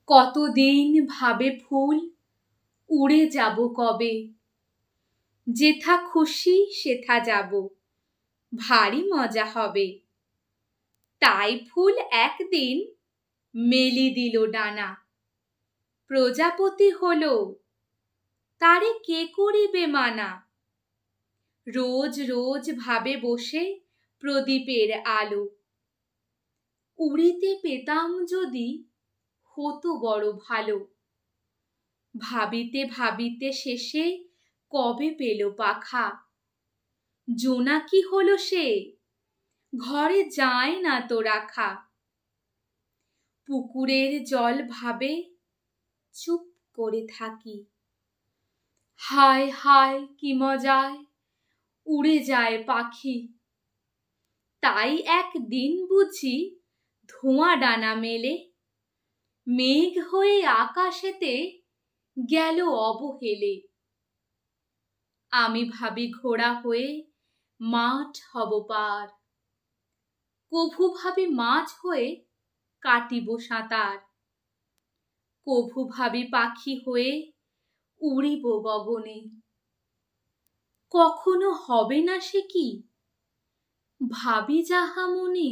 কতদিন ভাবে ফুল উড়ে যাব কবে, যেথা খুশি সেথা যাব, ভারী মজা হবে। তাই ফুল একদিন মেলি দিল ডানা, প্রজাপতি হলো তারে কে করিবে মানা। রোজ রোজ ভাবে বসে প্রদীপের আলো, উড়িতে পেতাম যদি হতো বড় ভালো। ভাবিতে ভাবিতে শেষে কবে পেল পাখা, জোনাকি হলো সে ঘরে যায় না তো রাখা। পুকুরের জল ভাবে চুপ করে থাকি, হায় হায় কি মজায় উড়ে যায় পাখি। তাই একদিন বুঝি ধোঁয়া ডানা মেলে, মেঘ হয়ে আকাশেতে গেল অবহেলে। আমি ভাবি ঘোড়া হয়ে মাঠ হব পার, কভু ভাবি মাছ হয়ে কাটিব সাঁতার। কভু ভাবি পাখি হয়ে উড়িব গগনে, কখনো হবে না সে কি ভাবি যাহা মনে।